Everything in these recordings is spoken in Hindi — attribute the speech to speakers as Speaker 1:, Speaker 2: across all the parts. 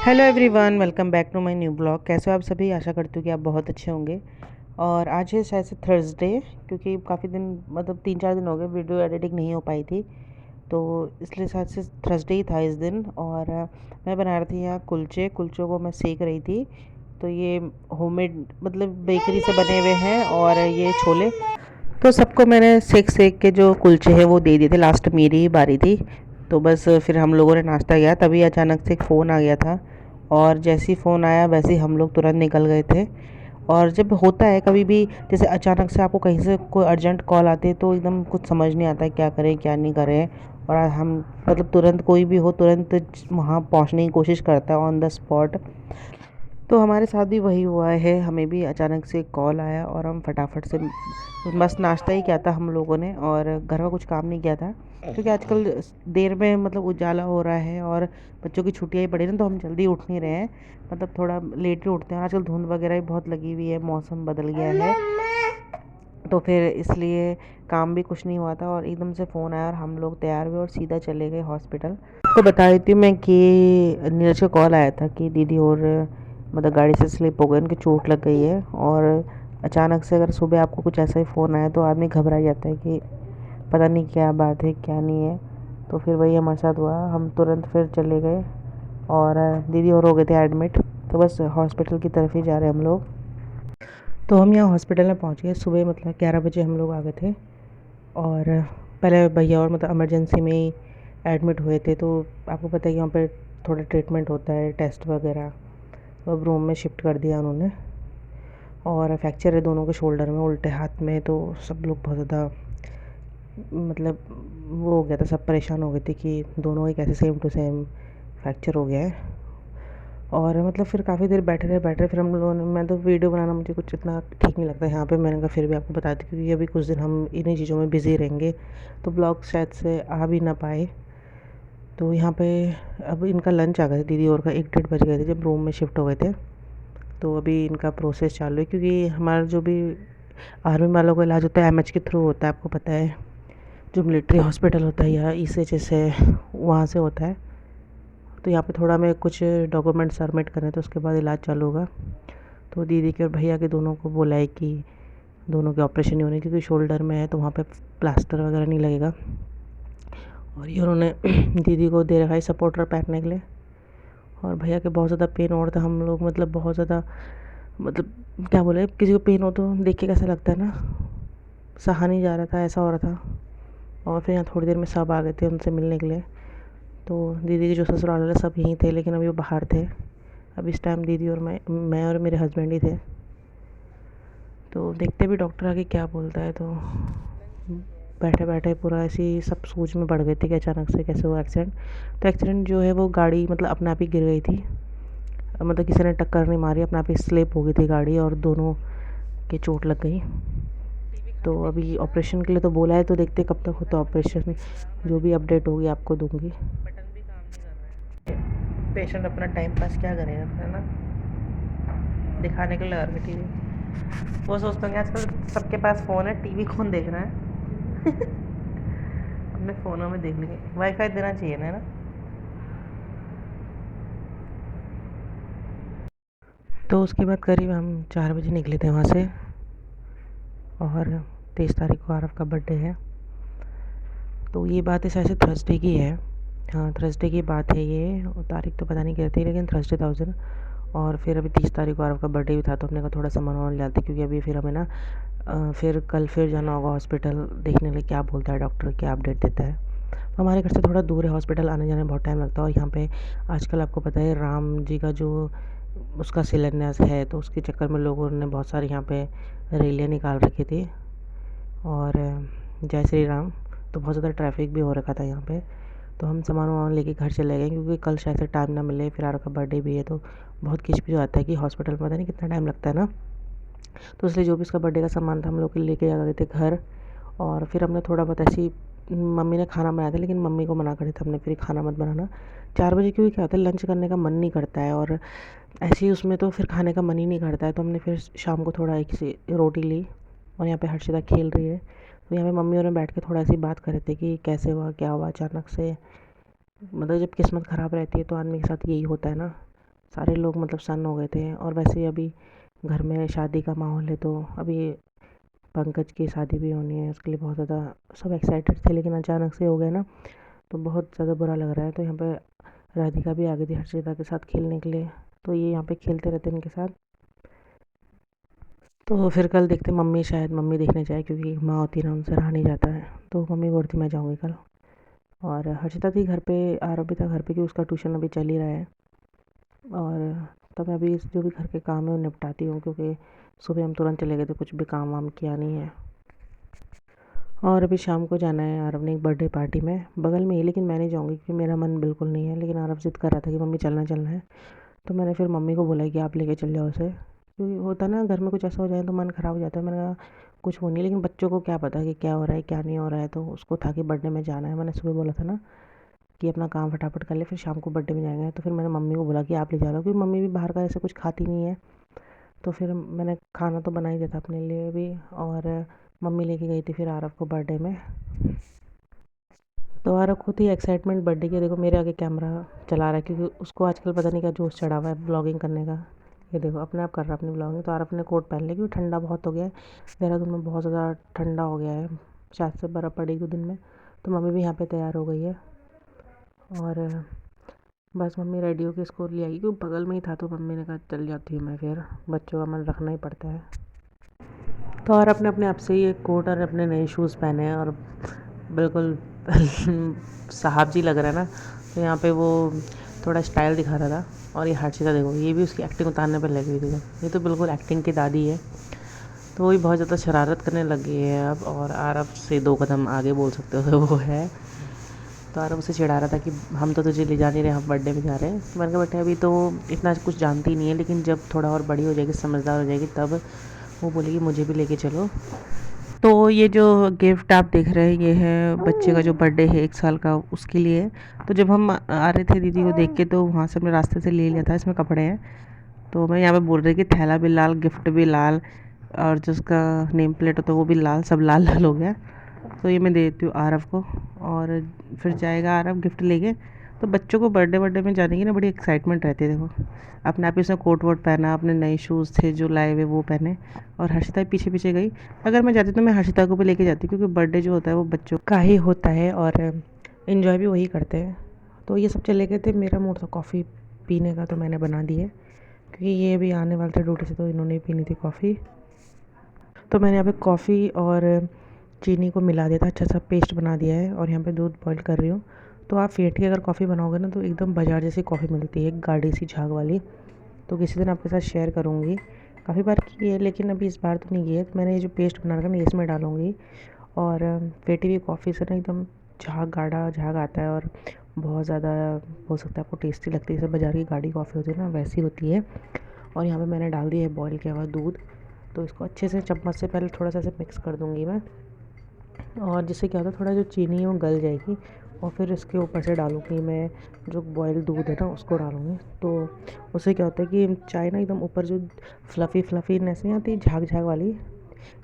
Speaker 1: Hello everyone, welcome back to my new blog. कैसे हो आप सभी? आशा करती हूँ कि आप बहुत अच्छे होंगे। और आज है शायद से थर्सडे, क्योंकि काफ़ी दिन मतलब 3-4 दिन हो गए वीडियो एडिटिंग नहीं हो पाई थी, तो इसलिए शायद से थर्सडे ही था इस दिन। और मैं बना रही थी यहाँ कुलचों को मैं सेक रही थी। तो ये होममेड मतलब बेकरी से बने हुए हैं, और ये छोले तो सबको मैंने सेक सेक के जो कुलचे हैं वो दे दिए थे। लास्ट मेरी ही बारी थी, तो बस फिर हम लोगों ने नाश्ता किया। तभी अचानक से एक फ़ोन आ गया था, और जैसे ही फ़ोन आया वैसे ही हम लोग तुरंत निकल गए थे। और जब होता है कभी भी, जैसे अचानक से आपको कहीं से कोई अर्जेंट कॉल आती है, तो एकदम कुछ समझ नहीं आता है क्या करें क्या नहीं करें। और हम मतलब तुरंत कोई भी हो तुरंत वहाँ पहुँचने की कोशिश करता है ऑन द स्पॉट। तो हमारे साथ भी वही हुआ है, हमें भी अचानक से कॉल आया और हम फटाफट से मस्त नाश्ता ही किया था हम लोगों ने, और घर का कुछ काम नहीं किया था, क्योंकि आजकल देर में मतलब उजाला हो रहा है और बच्चों की छुट्टियाँ ही पड़ी ना, तो हम जल्दी उठ नहीं रहे हैं, मतलब थोड़ा लेट ही उठते हैं। आजकल धुंध वगैरह भी बहुत लगी हुई है, मौसम बदल गया है, तो फिर इसलिए काम भी कुछ नहीं हुआ था। और एकदम से फ़ोन आया और हम लोग तैयार हुए और सीधा चले गए हॉस्पिटल। आपको बता देती हूँ मैं कि नीरज का कॉल आया था कि दीदी और मतलब गाड़ी से स्लिप हो गए, उनकी चोट लग गई है। और अचानक से अगर सुबह आपको कुछ ऐसा ही फ़ोन आया तो आदमी घबरा जाता है कि पता नहीं क्या बात है क्या नहीं है। तो फिर वही हमारे साथ हुआ, हम तुरंत फिर चले गए और दीदी और हो गए थे एडमिट। तो बस हॉस्पिटल की तरफ ही जा रहे हैं हम लोग। तो हम यहाँ हॉस्पिटल में पहुँच गए सुबह, मतलब 11 बजे हम लोग आ गए थे। और पहले भैया और मतलब इमरजेंसी में ही एडमिट हुए थे, तो आपको पता है कि यहाँ पे थोड़ा ट्रीटमेंट होता है, टेस्ट वगैरह। तो अब रूम में शिफ्ट कर दिया उन्होंने। और फ्रैक्चर है दोनों के शोल्डर में, उल्टे हाथ में, तो सब लोग बहुत ज़्यादा मतलब वो हो गया था, सब परेशान हो गए थे कि दोनों ही कैसे सेम टू सेम फ्रैक्चर हो गया है। और मतलब फिर काफ़ी देर बैठे रहे फिर हम लोगों ने, मैं तो वीडियो बनाना मुझे कुछ इतना ठीक नहीं लगता यहाँ पे, मैंने कहा फिर भी आपको बता दी, क्योंकि अभी कुछ दिन हम इन्हीं चीज़ों में बिज़ी रहेंगे, तो ब्लॉग शायद से आ भी ना पाए। तो यहाँ पे अब इनका लंच आ गया था, दीदी और का 1-1:30 बज गए थे जब रूम में शिफ्ट हो गए थे। तो अभी इनका प्रोसेस चालू है, क्योंकि हमारा जो भी आर्मी वालों का इलाज होता है एमएच के थ्रू होता है, आपको पता है, जो मिलिट्री हॉस्पिटल होता है या ईसीएचएस है वहाँ से होता है। तो यहाँ पे थोड़ा मैं कुछ डॉक्यूमेंट सबमिट करें तो उसके बाद इलाज चालू होगा। तो दीदी के और भैया के दोनों को बोला है कि दोनों के ऑपरेशन नहीं होने, क्योंकि शोल्डर में है तो वहाँ पे प्लास्टर वगैरह नहीं लगेगा। और ये उन्होंने दीदी को दे रखा है सपोर्टर पहनने के लिए। और भैया के बहुत ज़्यादा पेन हो रहा था, हम लोग मतलब बहुत ज़्यादा मतलब क्या बोले, किसी को पेन हो तो देख के कैसा लगता है ना, सहा नहीं जा रहा था, ऐसा हो रहा था। और फिर यहाँ थोड़ी देर में सब आ गए थे उनसे मिलने के लिए। तो दीदी के जो ससुराल वाले सब यहीं थे, लेकिन अभी वो बाहर थे। अब इस टाइम दीदी और मैं और मेरे हस्बैंड ही थे। तो देखते भी डॉक्टर आके क्या बोलता है। तो बैठे बैठे पूरा ऐसे ही सब सोच में पड़ गए थे कि अचानक से कैसे हुआ एक्सीडेंट। तो एक्सीडेंट जो है वो गाड़ी मतलब अपने आप ही गिर गई थी, मतलब किसी ने टक्कर नहीं मारी, अपने आप ही स्लिप हो गई थी गाड़ी और दोनों के चोट लग गई। तो अभी ऑपरेशन के लिए तो बोला है, तो देखते कब तक होता है ऑपरेशन, जो भी अपडेट होगी आपको दूंगी। पेशेंट अपना टाइम पास क्या करेगा, है ना, दिखाने के लिए लगा के टीवी। वो सोचते होंगे आजकल सबके पास फ़ोन है, टीवी कौन देख रहा है। अपने फ़ोनों में देख लेंगे, वाईफाई देना चाहिए ना, है ना। तो उसके बाद करीब हम 4 बजे निकले थे वहाँ से। और 23 तारीख को आरव का बर्थडे है। तो ये बात इस ऐसे थर्सडे की है, हाँ थर्सडे की बात है ये, और तारीख तो पता नहीं क्या थी, लेकिन थर्सडे था उस दिन। और फिर अभी 30 तारीख को आरव का बर्थडे भी था, तो हमने कहा थोड़ा सामान वामान ले आते, क्योंकि अभी फिर हमें ना फिर कल फिर जाना होगा हॉस्पिटल देखने के लिए, क्या बोलता है डॉक्टर, क्या अपडेट देता है। तो हमारे घर से थोड़ा दूर है हॉस्पिटल, आने जाने में बहुत टाइम लगता है। और यहाँ पे आजकल आपको पता है राम जी का जो उसका शिलान्यास है, तो उसके चक्कर में लोगों ने बहुत सारी यहाँ पे रैलियाँ निकाल रखी थी, और जय श्री राम। तो बहुत ज़्यादा ट्रैफिक भी हो रखा था यहाँ पे। तो हम सामान वामान लेके घर चले गए, क्योंकि कल शायद से टाइम ना मिले, फिर आरव का बर्थडे भी है, तो बहुत खिंच भी आता है कि हॉस्पिटल में पता नहीं कितना टाइम लगता है ना। तो इसलिए जो भी उसका बर्थडे का सामान था हम लोग लेके आ गए थे घर। और फिर हमने थोड़ा बहुत ऐसी, मम्मी ने खाना बनाया था, लेकिन मम्मी को मना करे थे हमने, फिर खाना मत बनाना 4 बजे, क्योंकि क्या होता है लंच करने का मन नहीं करता है, और ऐसे ही उसमें तो फिर खाने का मन ही नहीं करता है। तो हमने फिर शाम को थोड़ा एक सी रोटी ली। और यहाँ पे हर्षिता खेल रही है, तो यहाँ पे मम्मी और मैं बैठ के थोड़ा सी बात कर रहे थे कि कैसे हुआ क्या हुआ अचानक से। मतलब जब किस्मत ख़राब रहती है तो आदमी के साथ यही होता है ना, सारे लोग मतलब सन्न हो गए थे। और वैसे ही अभी घर में शादी का माहौल है, तो अभी पंकज की शादी भी होनी है, उसके लिए बहुत ज़्यादा सब एक्साइटेड थे, लेकिन अचानक से हो गए ना, तो बहुत ज़्यादा बुरा लग रहा है। तो यहाँ पे राधिका भी आ गई थी हर्षिता के साथ खेलने के लिए, तो ये यहाँ पे खेलते रहते हैं इनके साथ। तो फिर कल देखते, मम्मी शायद मम्मी देखने जाए, क्योंकि माँ होती है ना, उनसे रहा नहीं जाता है, तो मम्मी बोलती मैं जाऊँगी कल। और हर्षिता थी घर पे, आरव भी था घर पे, कि उसका ट्यूशन अभी चल ही रहा है। और तब मैं अभी जो भी घर के काम है वो निपटाती हूँ, क्योंकि सुबह हम तुरंत चले गए थे, कुछ भी काम वाम किया नहीं है। और अभी शाम को जाना है आरव ने एक बर्थडे पार्टी में, बगल में ही, लेकिन मैं नहीं जाऊँगी क्योंकि मेरा मन बिल्कुल नहीं है, लेकिन आरव ज़िद कर रहा था कि मम्मी चलना चलना है। तो मैंने फिर मम्मी को बोला कि आप लेके चल जाओ उसे, क्योंकि होता है ना घर में कुछ ऐसा हो जाए तो मन ख़राब हो जाता है। मैंने कहा कुछ वो नहीं, लेकिन बच्चों को क्या पता कि क्या हो रहा है क्या नहीं हो रहा है, तो उसको था कि बर्थडे में जाना है। मैंने सुबह बोला था ना कि अपना काम फटाफट कर ले, फिर शाम को बर्थडे में जाएंगे। तो फिर मैंने मम्मी को बोला कि आप ले जा रहे हो, क्योंकि मम्मी भी बाहर का ऐसे कुछ खाती नहीं है। तो फिर मैंने खाना तो बना ही दिया था अपने लिए भी, और मम्मी लेके गई थी फिर आरव को बर्थडे में। तो आरव खुद ही एक्साइटमेंट बर्थडे की, देखो मेरे आगे कैमरा चला रहा है, क्योंकि उसको आजकल पता नहीं क्या जोश चढ़ा हुआ है ब्लॉगिंग करने का। ये देखो अपने आप कर रहा है अपनी ब्लॉगिंग। तो आरव ने कोट पहन लिया, क्योंकि ठंडा बहुत हो गया है, देहरादून में बहुत ज़्यादा ठंडा हो गया है, शायद से बर्फ़ पड़ेगी दिन में। तो मम्मी भी यहाँ पे तैयार हो गई है, और बस मम्मी रेडी होकर इसको ले आई, क्योंकि बगल में ही था, तो मम्मी ने कहा चल जाती हूँ मैं, फिर बच्चों का मन रखना ही पड़ता है। तो और अपने अपने आप से ही एक कोट और अपने नए शूज़ पहने हैं, और बिल्कुल साहब जी लग रहा है ना। तो यहाँ पे वो थोड़ा स्टाइल दिखा रहा था। और ये हर्षिता देखो, ये भी उसकी एक्टिंग उतारने पर लगी हुई थी, ये तो बिल्कुल एक्टिंग की दादी है। तो वो भी बहुत ज़्यादा शरारत करने लग गई है अब, और आरव से 2 कदम आगे बोल सकते हो तो वो है। तो आरव उसे चिढ़ा रहा था कि हम तो तुझे ले जा नहीं रहे, हम बर्थडे में जा रहे हैं। तो मैंने कहा बेटा अभी तो इतना कुछ जानती नहीं है, लेकिन जब थोड़ा और बड़ी हो जाएगी, समझदार हो जाएगी, तब वो बोलेगी मुझे भी लेके चलो। तो ये जो गिफ्ट आप देख रहे हैं, ये है बच्चे का जो बर्थडे है 1 साल का, उसके लिए। तो जब हम आ रहे थे दीदी को देख के, तो वहाँ से हमने रास्ते से ले लिया था, इसमें कपड़े हैं। तो मैं यहाँ पे बोल रही कि थैला भी लाल, गिफ्ट भी लाल, और जो उसका नेम प्लेट होता है वो भी लाल, सब लाल लाल हो गया। तो ये मैं दे देती हूँ आरव को, और फिर जाएगा आरव गिफ्ट लेके। तो बच्चों को बर्थडे बर्थडे में जाने की ना बड़ी एक्साइटमेंट रहती है। देखो अपने आप ही उसने कोट वोट पहना, अपने नए शूज़ थे जो लाए हुए वो पहने, और हर्षिता भी पीछे पीछे गई। अगर मैं जाती तो मैं हर्षिता को भी लेके जाती, क्योंकि बर्थडे जो होता है वो बच्चों का ही होता है, और इन्जॉय भी वही करते हैं। तो ये सब चले गए थे, मेरा मूड था कॉफ़ी पीने का, तो मैंने बना दी है, क्योंकि ये भी आने वाले थे ड्यूटी से, तो इन्होंने पीनी थी कॉफ़ी। तो मैंने यहाँ पे कॉफ़ी और चीनी को मिला दिया था, अच्छा सा पेस्ट बना दिया है, और यहाँ पे दूध बॉईल कर रही हूँ। तो आप फेंट के अगर कॉफ़ी बनाओगे ना, तो एकदम बाजार जैसी कॉफ़ी मिलती है, गाढ़ी सी झाग वाली। तो किसी दिन आपके साथ शेयर करूँगी, काफ़ी बार की है, लेकिन अभी इस बार तो नहीं की है। तो मैंने ये जो पेस्ट बना रखा है ना, ये इसमें डालूँगी। और फेंटी हुई कॉफ़ी से ना एकदम झाग, गाढ़ा झाग आता है, और बहुत ज़्यादा हो सकता है आपको टेस्टी लगती है, जैसे बाज़ार की गाढ़ी कॉफ़ी होती है ना, वैसी होती है। और यहाँ पे मैंने डाल दिया है बॉईल किया हुआ दूध। तो इसको अच्छे से चम्मच से पहले थोड़ा सा ऐसे मिक्स कर दूँगी मैं, और जिससे क्या होता है थोड़ा जो चीनी है वो गल जाएगी। और फिर इसके ऊपर से डालूँगी मैं जो बॉयल दूध है ना, उसको डालूँगी। तो उससे क्या होता है कि चाय ना एकदम ऊपर जो फ्लफ़ी फ्लफ़ीनेस नहीं आती झाग झाग वाली,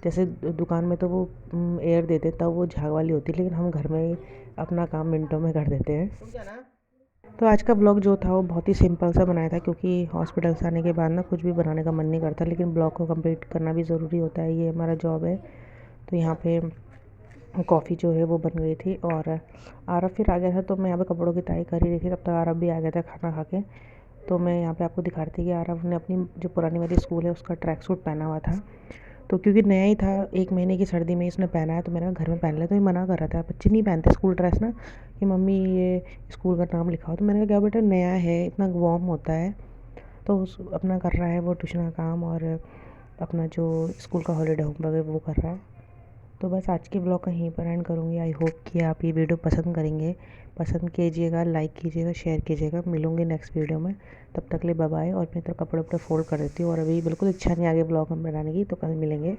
Speaker 1: जैसे दुकान में तो वो एयर देते हैं तब वो झाग वाली होती है, लेकिन हम घर में ही अपना काम मिनटों में कर देते हैं। तो आज का ब्लॉग जो था वो बहुत ही सिंपल सा बनाया था, क्योंकि हॉस्पिटल से आने के बाद ना कुछ भी बनाने का मन नहीं करता, लेकिन ब्लॉग को कंप्लीट करना भी ज़रूरी होता है, ये हमारा जॉब है। तो यहाँ पे कॉफ़ी जो है वो बन गई थी, और आरव फिर आ गया था, तो मैं यहाँ पे कपड़ों की तय कर ही रही थी, तब तक आरव भी आ गया था खाना खा के। तो मैं यहाँ पे आपको दिखा रही थी कि आरव ने अपनी जो पुरानी वाली स्कूल है उसका ट्रैक सूट पहना हुआ था। तो क्योंकि नया ही था, 1 महीने की सर्दी में इसने पहना है, तो मैंने कहा घर में पहन लिया। तो ये मना कर रहा था, बच्चे नहीं पहनते स्कूल ड्रेस ना, कि मम्मी ये स्कूल का नाम लिखा हो। तो मैंने कहा क्या बेटा नया है, इतना वार्म होता है। तो उस अपना कर रहा है वो ट्यूशन का काम, और अपना जो स्कूल का हॉलीडे होमवर्क है वो कर रहा है। तो बस आज के ब्लॉग का यहीं पर एंड करूँगी। आई होप कि आप ये वीडियो पसंद करेंगे, पसंद कीजिएगा, लाइक कीजिएगा, शेयर कीजिएगा। मिलूँगी नेक्स्ट वीडियो में, तब तक के लिए बाय बाय। और मैं तो कपड़े वपड़े फोल्ड कर देती हूँ, और अभी बिल्कुल इच्छा नहीं आगे ब्लॉग बनाने की, तो कल मिलेंगे।